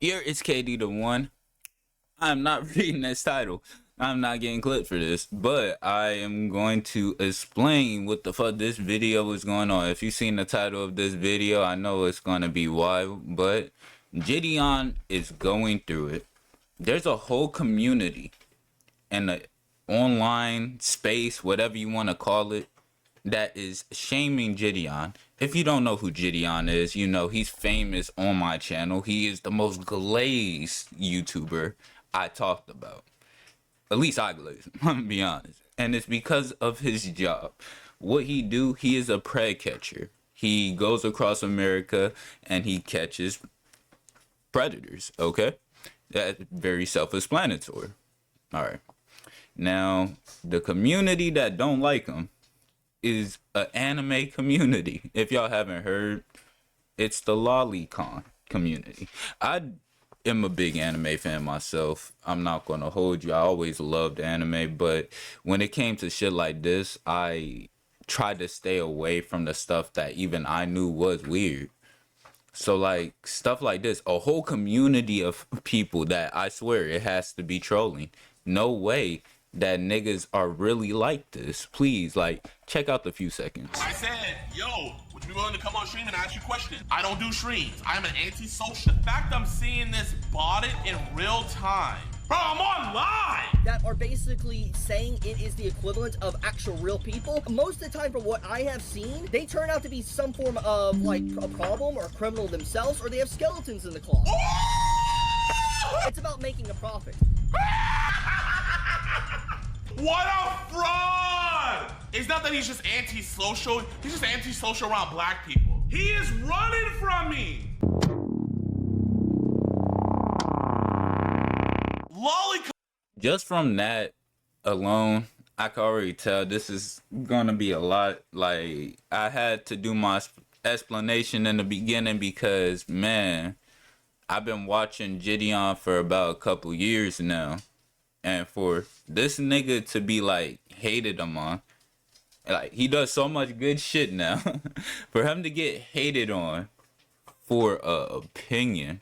Here it's KD the one. I'm not reading this title. I'm not getting clipped for this, but I am going to explain what the fuck this video is going on. If you've seen the title of this video, I know it's going to be wild, but JiDion is going through it. There's a whole community and the online space, whatever you want to call it, that is shaming JiDion. If you don't know who JiDion is, you know he's famous on my channel. He is the most glazed YouTuber I talked about. At least I glaze him, I'm gonna be honest. And it's because of his job. What he do, he is a prey catcher. He goes across America and he catches predators, okay? That's very self-explanatory. Alright. Now, the community that don't like him is an anime community. If y'all haven't heard, it's the Loli community. I am a big anime fan myself. I'm not gonna hold you. I always loved anime, but when it came to shit like this, I tried to stay away from the stuff that even I knew was weird. So like stuff like this, a whole community of people that I swear it has to be trolling. No way that niggas are really like this. Please, like, check out the few seconds. I said, yo, would you be willing to come on stream and ask you questions? I don't do streams. I'm an anti-social. The fact I'm seeing this botted in real time. Bro, I'm online! That are basically saying it is the equivalent of actual real people. Most of the time, from what I have seen, they turn out to be some form of, like, a problem or a criminal themselves, or they have skeletons in the closet. It's about making a profit. What a fraud! It's not that he's just anti-social. He's just anti-social around black people. He is running from me! Loli. Just from that alone, I can already tell this is gonna be a lot. Like, I had to do my explanation in the beginning because, man, I've been watching JiDion for about a couple years now. And for this nigga to be, like, hated on, like, he does so much good shit now. For him to get hated on for a opinion,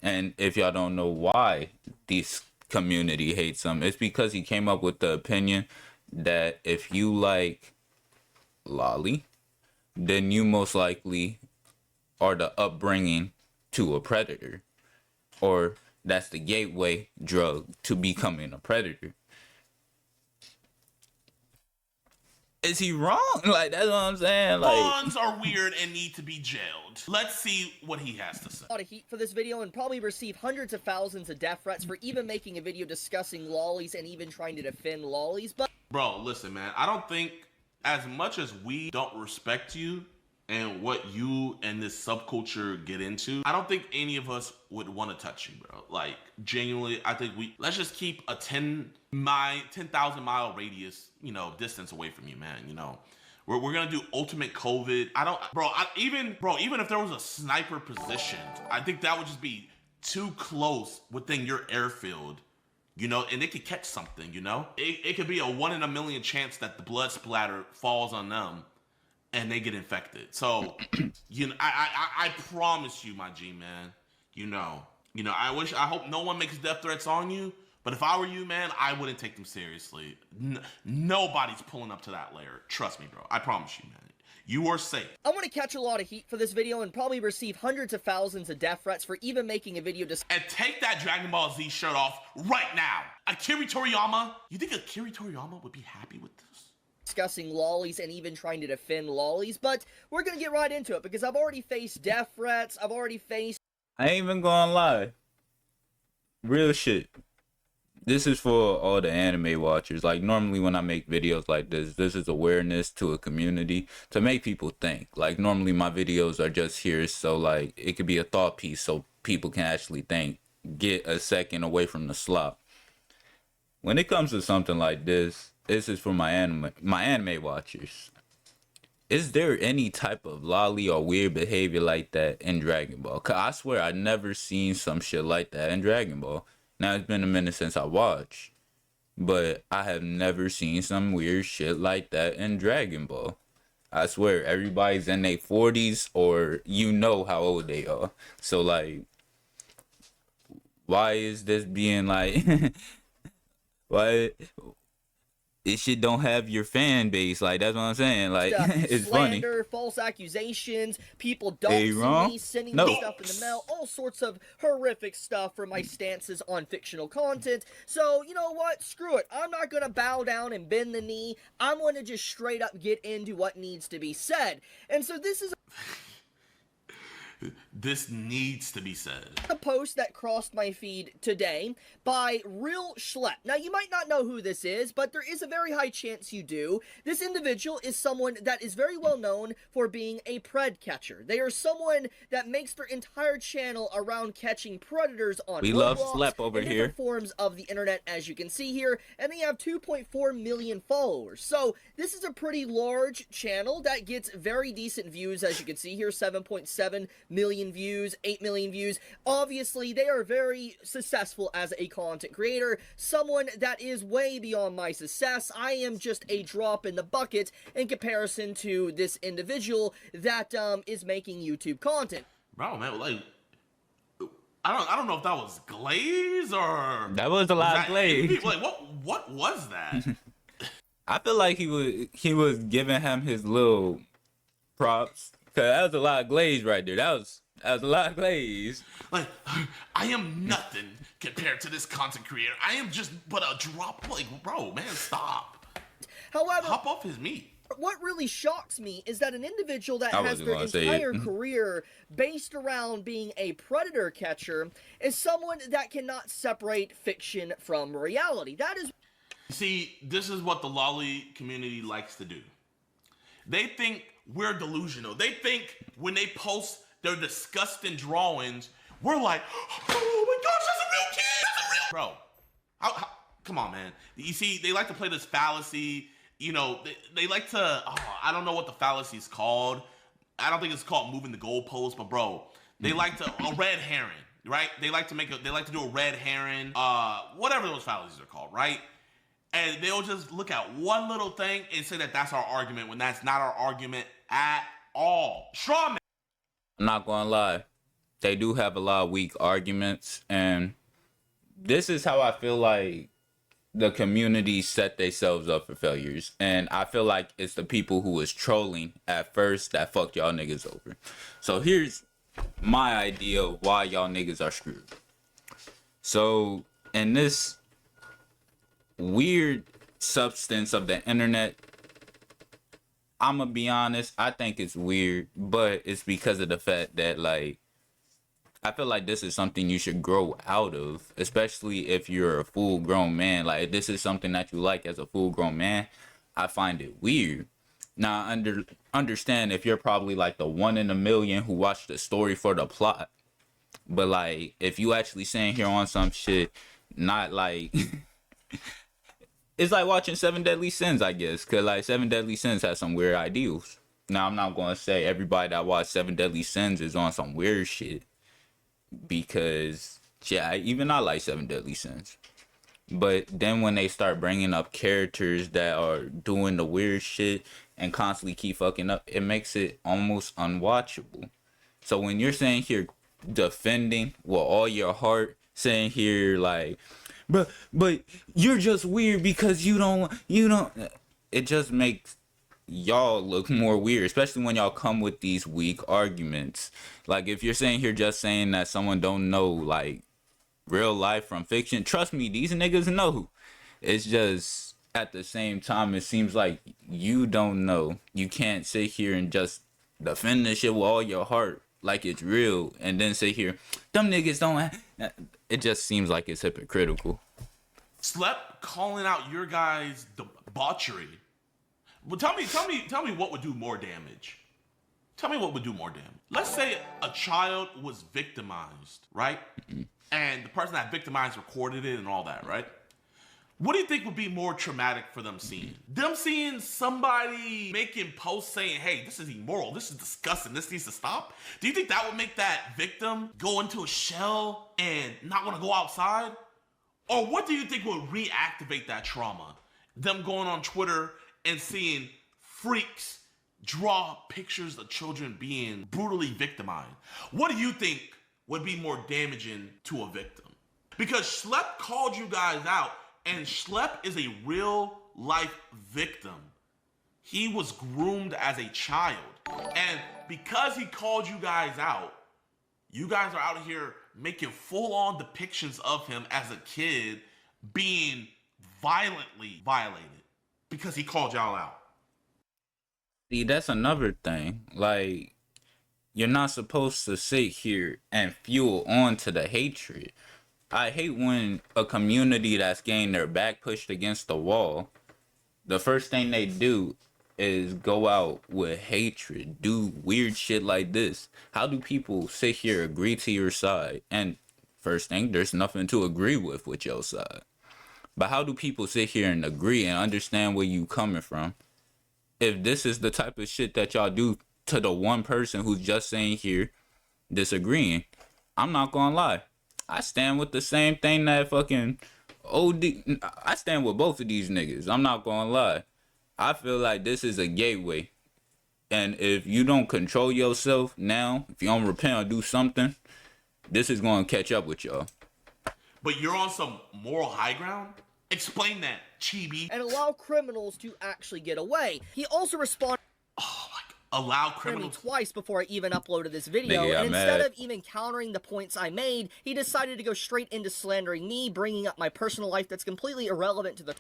and if y'all don't know why this community hates him, it's because he came up with the opinion that if you like Loli, then you most likely are the upbringing to a predator, or that's the gateway drug to becoming a predator. Is he wrong? Like, that's what I'm saying. Like, Pawns are weird and need to be jailed. Let's see what he has to say. A lot of heat for this video and probably receive hundreds of thousands of death threats for even making a video discussing lollies and even trying to defend lollies, but... Bro, listen, man. I don't think, as much as we don't respect you and what you and this subculture get into, I don't think any of us would want to touch you, bro. Like, genuinely, I think let's just keep a 10,000 mile radius, you know, distance away from you, man. You know, we're gonna do ultimate COVID. Even if there was a sniper positioned, I think that would just be too close within your airfield, you know, and it could catch something, you know? It could be a 1 in a million chance that the blood splatter falls on them and they get infected. So, you know, I promise you, my G, man, you know, I hope no one makes death threats on you, but if I were you, man, I wouldn't take them seriously. Nobody's pulling up to that layer. Trust me, bro. I promise you, man. You are safe. I want to catch a lot of heat for this video and probably receive hundreds of thousands of death threats for even making a video And take that Dragon Ball Z shirt off right now. Akira Toriyama, you think Akira Toriyama would be happy with this? Discussing lollies and even trying to defend lollies, but we're gonna get right into it because I've already faced death threats, I've already faced... I ain't even gonna lie. Real shit. This is for all the anime watchers. Like, normally when I make videos like this is awareness to a community to make people think. Like, normally my videos are just here so, like, it could be a thought piece so people can actually think. Get a second away from the slop. When it comes to something like this is for my anime watchers. Is there any type of lolly or weird behavior like that in Dragon Ball? Cause I swear I never seen some shit like that in Dragon Ball. Now it's been a minute since I watched, but I have never seen some weird shit like that in Dragon Ball. I swear everybody's in their 40s or you know how old they are. So like, why is this being like why this shit don't have your fan base? Like, that's what I'm saying. Like, stuff, it's funny. slander, false accusations, people Hey, doxing wrong? me, sending No. me stuff in the mail, all sorts of horrific stuff for my stances on fictional content. So, you know what? Screw it. I'm not gonna bow down and bend the knee. I'm gonna just straight up get into what needs to be said. And so this is This needs to be said. a post that crossed my feed today by Real Schlep. Now, you might not know who this is, but there is a very high chance you do. This individual is someone that is very well known for being a pred catcher. They are someone that makes their entire channel around catching predators on We Roblox love Schlep over and here. different forms of the internet, as you can see here, and they have 2.4 million followers. So this is a pretty large channel that gets very decent views, as you can see here, 7.7 million views, 8 million views. Obviously, they are very successful as a content creator, someone that is way beyond my success. I am just a drop in the bucket in comparison to this individual that is making YouTube content. Bro, man, like, I don't know if that was glaze or That was a lot of glaze. Like, what was that? I feel like he was giving him his little props, cause that was a lot of glaze right there. That was a lot of glaze. Like, I am nothing compared to this content creator. I am just but a drop. Like, bro, man, stop. However, Hop off his meat. what really shocks me is that an individual that I has wasn't their gonna say entire it. career based around being a predator catcher is someone that cannot separate fiction from reality. That is See, this is what the Loli community likes to do. They think we're delusional. They think when they post their disgusting drawings, we're like, oh my gosh, that's a real kid. That's a real bro. Come on, man. You see, they like to play this fallacy. You know, they like to. Oh, I don't know what the fallacy is called. I don't think it's called moving the goalpost, but bro, they like to a red herring, right? They like to do a red herring, whatever those fallacies are called, right? And they'll just look at one little thing and say that that's our argument when that's not our argument at all. Straw man. I'm not gonna lie, they do have a lot of weak arguments, and this is how I feel like the community set themselves up for failures. And I feel like it's the people who was trolling at first that fucked y'all niggas over. So here's my idea of why y'all niggas are screwed. So in this weird substance of the internet, I'm gonna be honest, I think it's weird, but it's because of the fact that, like, I feel like this is something you should grow out of, especially if you're a full-grown man. Like, if this is something that you like as a full-grown man, I find it weird. Now, understand if you're probably like the 1 in a million who watched the story for the plot, but like, if you actually saying here on some shit, not like it's like watching Seven Deadly Sins, I guess, because like Seven Deadly Sins has some weird ideals. Now, I'm not going to say everybody that watched Seven Deadly Sins is on some weird shit, because yeah, even I like Seven Deadly Sins. But then when they start bringing up characters that are doing the weird shit and constantly keep fucking up, it makes it almost unwatchable. So when you're saying here defending with all your heart, saying here like, but you're just weird because you don't, it just makes y'all look more weird, especially when y'all come with these weak arguments. Like, if you're saying here just saying that someone don't know like real life from fiction, trust me, these niggas know. It's just at the same time, it seems like you don't know. You can't sit here and just defend this shit with all your heart like it's real, and then sit here, them niggas don't. It just seems like it's hypocritical. Slept calling out your guys' debauchery. Well, tell me what would do more damage. Tell me what would do more damage. Let's say a child was victimized, right? And the person that victimized recorded it and all that, right? What do you think would be more traumatic for them seeing? Them seeing somebody making posts saying, hey, this is immoral, this is disgusting, this needs to stop? Do you think that would make that victim go into a shell and not want to go outside? Or what do you think would reactivate that trauma? Them going on Twitter and seeing freaks draw pictures of children being brutally victimized. What do you think would be more damaging to a victim? Because Schlep called you guys out, and Schlep is a real life victim. He was groomed as a child. And because he called you guys out, you guys are out here making full-on depictions of him as a kid being violently violated because he called y'all out. See, that's another thing. Like, you're not supposed to sit here and fuel on to the hatred. I hate when a community that's getting their back pushed against the wall, the first thing they do is go out with hatred, do weird shit like this. How do people sit here, agree to your side? And first thing, there's nothing to agree with your side. But how do people sit here and agree and understand where you coming from? If this is the type of shit that y'all do to the one person who's just saying here, disagreeing, I'm not gonna lie. I stand with the same thing that fucking I stand with both of these niggas. I'm not gonna lie. I feel like this is a gateway. And if you don't control yourself now, if you don't repent or do something, this is gonna catch up with y'all. But you're on some moral high ground? Explain that, Chibi. And allow criminals to actually get away. He also responded Allow to me criminals twice before I even uploaded this video, Nigga, and I'm instead mad. of even countering the points I made, he decided to go straight into slandering me, bringing up my personal life that's completely irrelevant to the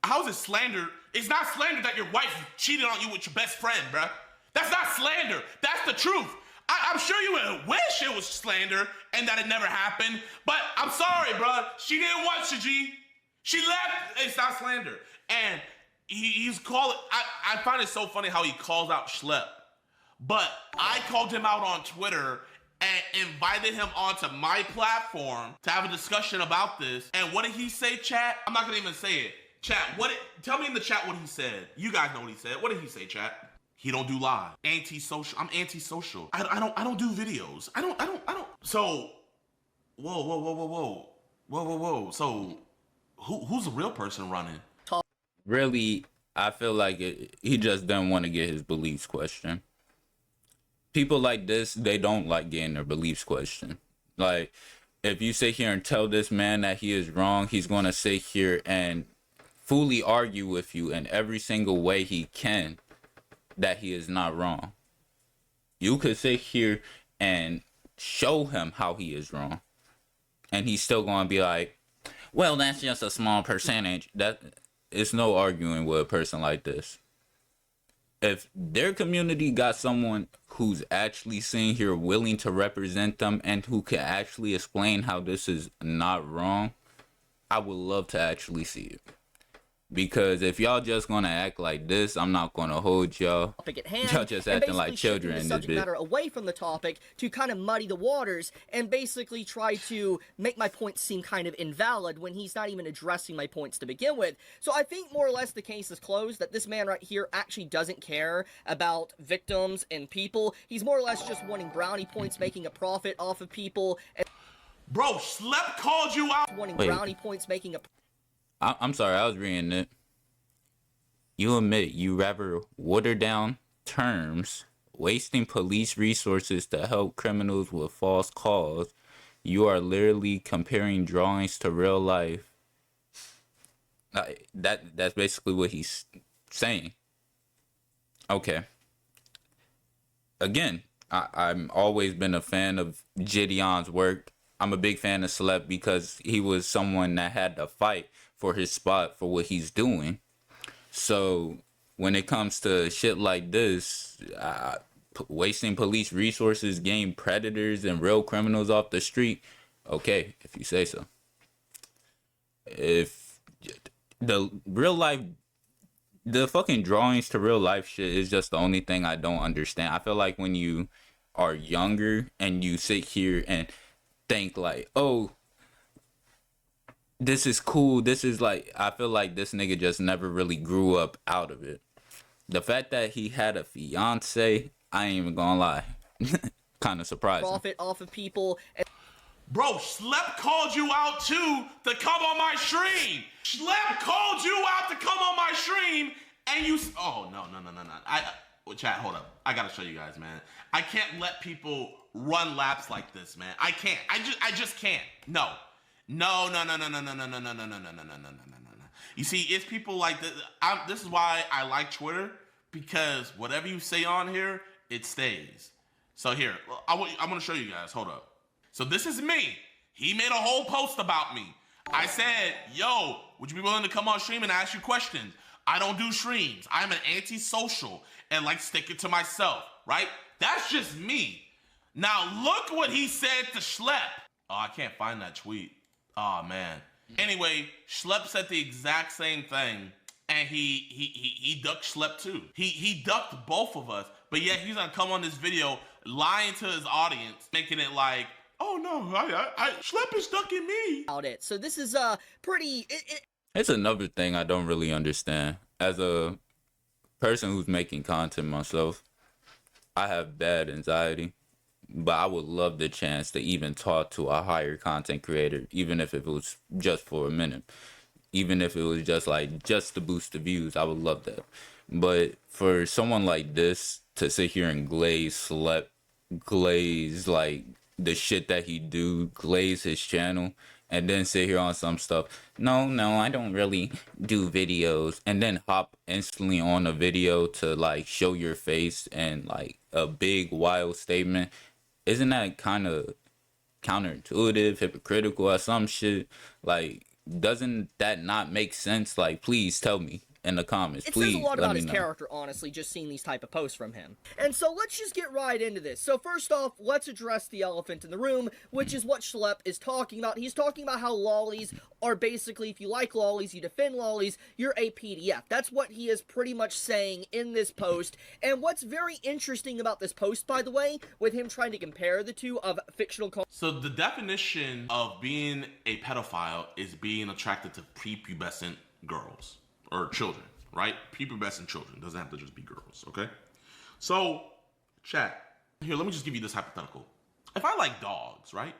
How is it slander? It's not slander that your wife cheated on you with your best friend, bruh. That's not slander. That's the truth. I'm sure you would wish it was slander and that it never happened, but I'm sorry, bruh. She didn't want you, G. She left. It's not slander. And he's calling. I find it so funny how he calls out Schlep. But I called him out on Twitter and invited him onto my platform to have a discussion about this. And what did he say, chat? I'm not gonna even say it. Chat, tell me in the chat what he said. You guys know what he said. What did he say, chat? He don't do live. Antisocial. I'm antisocial. I don't do videos. I don't. So, whoa. So, who's the real person running? Really, I feel like he just doesn't want to get his beliefs questioned. People like this, they don't like getting their beliefs questioned. Like, if you sit here and tell this man that he is wrong, he's going to sit here and fully argue with you in every single way he can that he is not wrong. You could sit here and show him how he is wrong, and he's still going to be like, well, that's just a small percentage. That it's no arguing with a person like this. If their community got someone who's actually sitting here willing to represent them and who can actually explain how this is not wrong, I would love to actually see it. Because if y'all just gonna act like this, I'm not gonna hold y'all. Topic at hand, Y'all just and acting like basically children shifting in the this subject bit. matter away from the topic to kind of muddy the waters and basically try to make my points seem kind of invalid when he's not even addressing my points to begin with. So I think more or less the case is closed, that this man right here actually doesn't care about victims and people. He's more or less just wanting brownie points, making a profit off of people. And Bro, Schlep called you out. wanting Wait. brownie points, making a I'm sorry, I was reading it. You admit you rather water down terms, wasting police resources to help criminals with false calls. You are literally comparing drawings to real life. That's basically what he's saying. Okay. Again, I'm always been a fan of JiDion's work. I'm a big fan of Celeb because he was someone that had to fight for his spot for what he's doing. So when it comes to shit like this, wasting police resources, getting predators and real criminals off the street, okay, if you say so. If the real life, the fucking drawings to real life shit is just the only thing I don't understand. I feel like when you are younger and you sit here and think like, oh, this is cool. This is like, I feel like this nigga just never really grew up out of it. The fact that he had a fiance, I ain't even gonna lie, kind of surprising. profit off of people. And Bro, Schlep called you out too to come on my stream. Schlep called you out to come on my stream, and you. Oh no. Chat, hold up. I gotta show you guys, man. I can't let people run laps like this, man. I can't. I just can't. No. No, no, no, no, no, no, no, no, no, no, no, no, no, no, no, no, no. You see, it's people like this. This is why I like Twitter, because whatever you say on here, it stays. So here, I'm gonna show you guys. Hold up. So this is me. He made a whole post about me. I said, yo, would you be willing to come on stream and ask you questions? I don't do streams. I'm an anti-social and like stick it to myself, right? That's just me. Now look what he said to Schlepp. Oh, I can't find that tweet. Oh man. Anyway, Schlepp said the exact same thing, and he ducked Schlepp too. He ducked both of us, but yet he's gonna come on this video lying to his audience, making it like, oh no, Schlepp is ducking me. About it. So this is pretty. It's another thing I don't really understand. As a person who's making content myself, I have bad anxiety, but I would love the chance to even talk to a higher content creator, even if it was just for a minute, even if it was just to boost the views. I would love that. But for someone like this to sit here and glaze like the shit that he do, glaze his channel, and then sit here on some stuff. No, I don't really do videos, and then hop instantly on a video to like show your face and like a big wild statement. Isn't that kind of counterintuitive, hypocritical, or some shit? Like, doesn't that not make sense? Like, please tell me in the comments. It Please says a lot let about me his know. character, honestly, just seeing these type of posts from him. And so let's just get right into this. So first off, let's address the elephant in the room, which is what Schlepp is talking about. He's talking about how lollies are basically, if you like lollies, you defend lollies, you're a PDF. That's what he is pretty much saying in this post. And what's very interesting about this post, by the way, with him trying to compare the two of fictional... So the definition of being a pedophile is being attracted to prepubescent girls or children, right? Prepubescent children. Doesn't have to just be girls, okay? So, chat. Here, let me just give you this hypothetical. If I like dogs, right?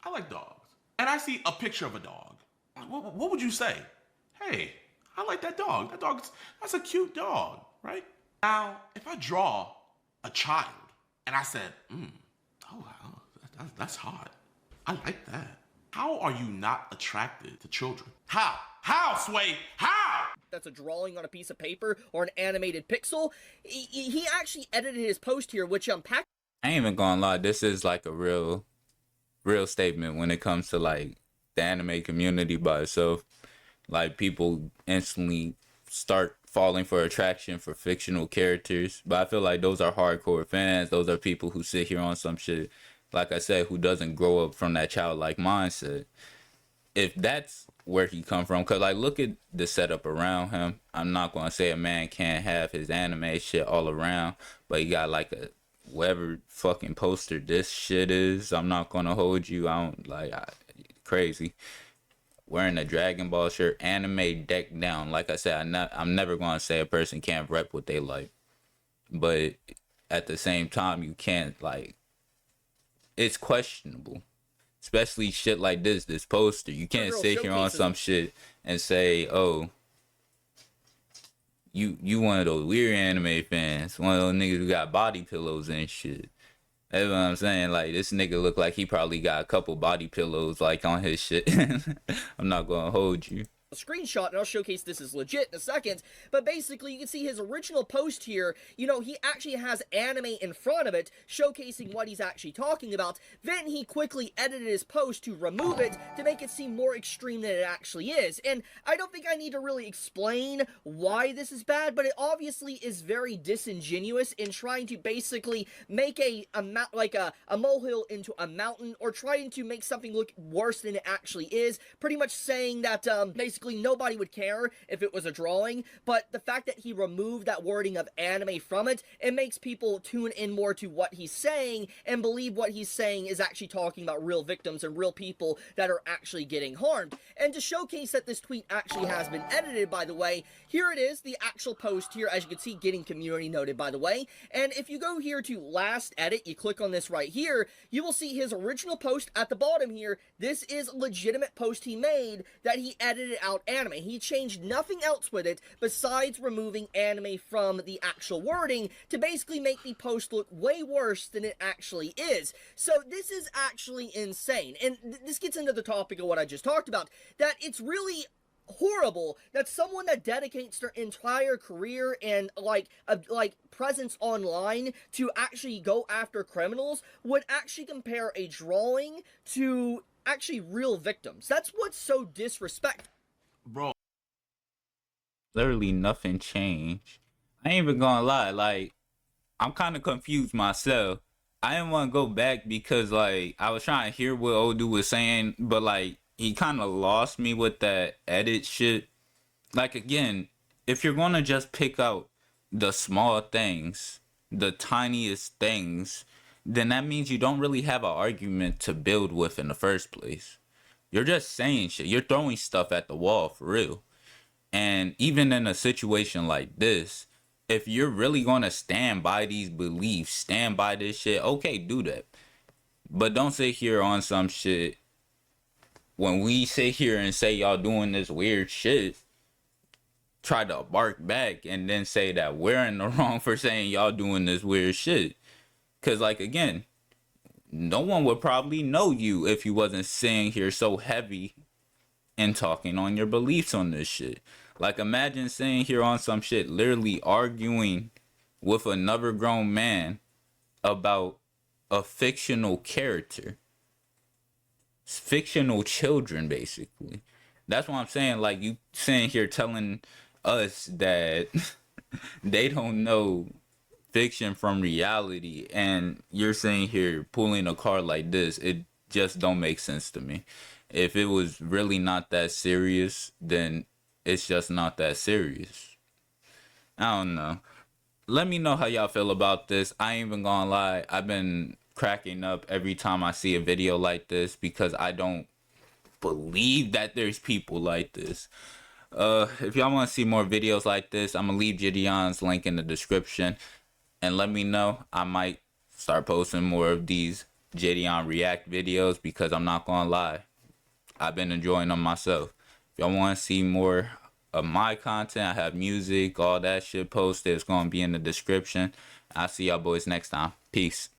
I like dogs. And I see a picture of a dog. What would you say? Hey, I like that dog. That's a cute dog, right? Now, if I draw a child and I said, oh wow, that's hot. I like that. How are you not attracted to children? How? How, Sway? How? That's a drawing on a piece of paper or an animated pixel. He actually edited his post here, which unpacked. I ain't even gonna lie, this is like a real statement when it comes to like the anime community by itself. Like, people instantly start falling for attraction for fictional characters, but I feel like those are hardcore fans. Those are people who sit here on some shit, like I said, who doesn't grow up from that childlike mindset. If that's where he come from, because like, look at the setup around him. I'm not gonna say a man can't have his anime shit all around, but he got like a whatever fucking poster this shit is. I'm not gonna hold you. Crazy. Wearing a Dragon Ball shirt, anime deck down. Like I said, I'm never gonna say a person can't rep what they like, but at the same time, you can't, like, it's questionable. Especially shit like this poster. You can't sit here on some shit and say, oh, you one of those weird anime fans, one of those niggas who got body pillows and shit. That's what I'm saying. Like, this nigga look like he probably got a couple body pillows like on his shit. I'm not gonna hold you. Screenshot, and I'll showcase this is legit in a second, but basically you can see his original post here. You know, he actually has anime in front of it showcasing what he's actually talking about. Then he quickly edited his post to remove it to make it seem more extreme than it actually is. And I don't think I need to really explain why this is bad, but it obviously is very disingenuous in trying to basically make a molehill into a mountain, or trying to make something look worse than it actually is. Pretty much saying that basically nobody would care if it was a drawing, but the fact that he removed that wording of anime from it, it makes people tune in more to what he's saying and believe what he's saying is actually talking about real victims and real people that are actually getting harmed. And to showcase that this tweet actually has been edited, by the way, here it is, the actual post here, as you can see, getting community noted, by the way. And if you go here to last edit, you click on this right here, you will see his original post at the bottom here. This is a legitimate post he made that he edited out anime. He changed nothing else with it besides removing anime from the actual wording to basically make the post look way worse than it actually is. So this is actually insane. And this gets into the topic of what I just talked about, that it's really horrible that someone that dedicates their entire career and like presence online to actually go after criminals would actually compare a drawing to actually real victims. That's what's so disrespectful. Bro, Literally nothing changed. I ain't even gonna lie, like, I'm kind of confused myself. I didn't want to go back because, like, I was trying to hear what old dude was saying, but, like, he kind of lost me with that edit shit. Like, again, if you're gonna just pick out the small things, the tiniest things, then that means you don't really have an argument to build with in the first place. You're just saying shit. You're throwing stuff at the wall for real. And even in a situation like this, if you're really gonna stand by these beliefs, stand by this shit, okay, do that. But don't sit here on some shit when we sit here and say y'all doing this weird shit, try to bark back and then say that we're in the wrong for saying y'all doing this weird shit. Cause like, again, no one would probably know you if you wasn't sitting here so heavy and talking on your beliefs on this shit. Like, imagine sitting here on some shit, literally arguing with another grown man about a fictional character. Fictional children, basically. That's what I'm saying. Like, you sitting here telling us that they don't know fiction from reality, and you're sitting here pulling a card like this. It just don't make sense to me. If it was really not that serious, then it's just not that serious. I don't know. Let me know how y'all feel about this. I ain't even gonna lie, I've been cracking up every time I see a video like this because I don't believe that there's people like this. If y'all want to see more videos like this, I'm gonna leave JiDion's link in the description, and let me know. I might start posting more of these JiDion react videos because I'm not gonna lie, I've been enjoying them myself. If y'all want to see more of my content, I have music, all that shit posted. It's gonna be in the description. I'll see y'all boys next time. Peace.